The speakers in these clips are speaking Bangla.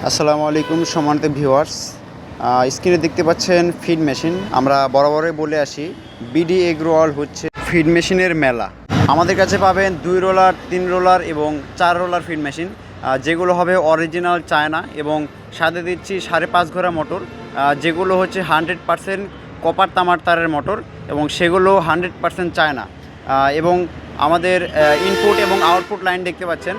আসসালামু আলাইকুম সম্মানিত ভিউয়ার্স, স্ক্রিনে দেখতে পাচ্ছেন ফিড মেশিন। আমরা বরাবরই বলে আসি বিডি এগ্রোওয়াল হচ্ছে ফিড মেশিনের মেলা। আমাদের কাছে পাবেন 2 রোলার, 3 রোলার এবং 4 রোলার ফিড মেশিন, যেগুলো হবে অরিজিনাল চায়না এবং সাথে দিচ্ছি 5.5 ঘোড়া মোটর, যেগুলো হচ্ছে 100% কপার তামার তারের মোটর এবং সেগুলো 100% চায়না। এবং আমাদের ইনপুট এবং আউটপুট লাইন দেখতে পাচ্ছেন,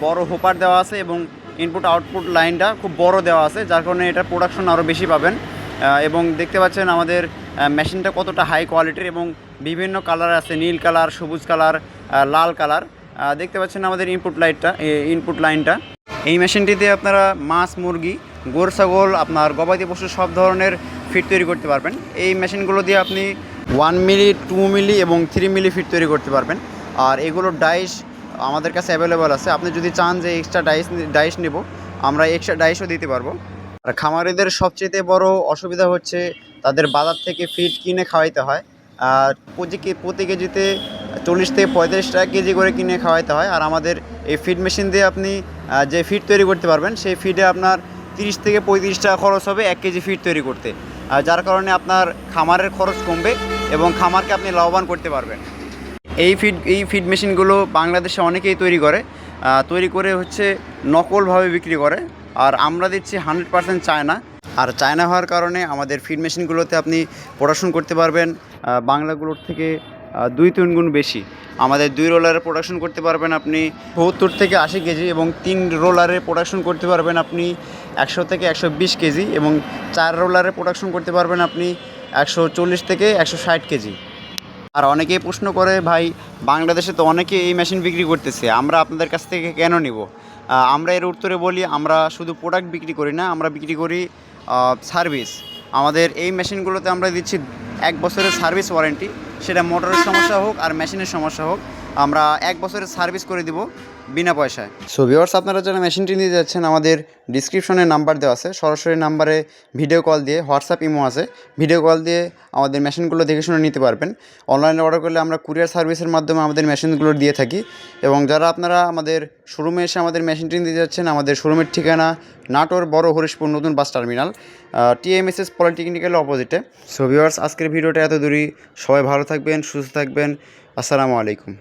বড় হোপার দেওয়া আছে এবং ইনপুট আউটপুট লাইনটা খুব বড় দেওয়া আছে, যার কারণে এটার প্রোডাকশন আরও বেশি পাবেন। এবং দেখতে পাচ্ছেন আমাদের মেশিনটা কতটা হাই কোয়ালিটির এবং বিভিন্ন কালার আছে, নীল কালার, সবুজ কালার, লাল কালার। দেখতে পাচ্ছেন আমাদের ইনপুট লাইনটা। এই মেশিনটিতে আপনারা মাছ, মুরগি, গরু, ছাগল, আপনার গবাদি পশু সব ধরনের ফিড তৈরি করতে পারবেন। এই মেশিনগুলো দিয়ে আপনি 1 মিলি, 2 মিলি এবং 3 মিলি ফিড তৈরি করতে পারবেন। আর এগুলোর ডাইস আমাদের কাছে অ্যাভেলেবল আছে। আপনি যদি চান যে এক্সট্রা ডাইস নেব, আমরা এক্সট্রা ডাইসও দিতে পারবো। আর খামারিদের সবচেয়ে বড় অসুবিধা হচ্ছে তাদের বাজার থেকে ফিড কিনে খাওয়াইতে হয়। আর প্রতি কেজিতে 40 থেকে 35 টাকা কেজি করে কিনে খাওয়াইতে হয়। আর আমাদের এই ফিড মেশিন দিয়ে আপনি যে ফিড তৈরি করতে পারবেন, সেই ফিডে আপনার 30 থেকে 35 টাকা খরচ হবে 1 কেজি ফিড তৈরি করতে। যার কারণে আপনার খামারের খরচ কমবে এবং খামারকে আপনি লাভবান করতে পারবেন। এই ফিড মেশিনগুলো বাংলাদেশে অনেকেই তৈরি করে হচ্ছে নকলভাবে বিক্রি করে। আর আমরা দিচ্ছি 100% চায়না। আর চায়না হওয়ার কারণে আমাদের ফিড মেশিনগুলোতে আপনি প্রোডাকশন করতে পারবেন বাংলাগুলোর থেকে 2-3 গুণ বেশি। আমাদের 2 রোলারে প্রোডাকশন করতে পারবেন আপনি 70 থেকে 80 কেজি এবং 3 রোলারে প্রোডাকশন করতে পারবেন আপনি 100 থেকে 120 কেজি এবং 4 রোলারে প্রোডাকশন করতে পারবেন আপনি 140 থেকে 160 কেজি। আর অনেকেই প্রশ্ন করে, ভাই বাংলাদেশে তো অনেকে এই মেশিন বিক্রি করতেছে, আমরা আপনাদের কাছ থেকে কেন নিব? আমরা এর উত্তরে বলি, আমরা শুধু প্রোডাক্ট বিক্রি করি না, আমরা বিক্রি করি সার্ভিস। আমাদের এই মেশিনগুলোতে আমরা দিচ্ছি 1 বছরের সার্ভিস ওয়ারেন্টি। সেটা মোটরের সমস্যা হোক আর মেশিনের সমস্যা হোক, আমরা 1 বছরের সার্ভিস করে দিব বিনা পয়সায়। সো ভিউয়ার্স, আপনারা যারা মেশিনটি নিয়ে যাচ্ছেন, আমাদের ডিসক্রিপশনে নাম্বার দেওয়া আছে। সরাসরি নাম্বারে ভিডিও কল দিয়ে, হোয়াটসঅ্যাপ, ইমো আছে, ভিডিও কল দিয়ে আমাদের মেশিনগুলো দেখে শুনে নিতে পারবেন। অনলাইনে অর্ডার করলে আমরা কুরিয়ার সার্ভিসের মাধ্যমে আমাদের মেশিনগুলো দিয়ে থাকি। এবং যারা আপনারা আমাদের শোরুমে এসে আমাদের মেশিনটি নিতে যাচ্ছেন, আমাদের শোরুমের ঠিকানা নাটোর বড় হরিশপুর নতুন বাস টার্মিনাল, TMSS পলিটেকনিক্যালের অপোজিটে। সো ভিউয়ার্স, আজকের ভিডিওটা এত দূরই। সবাই ভালো থাকবেন, সুস্থ থাকবেন। আসসালামু আলাইকুম।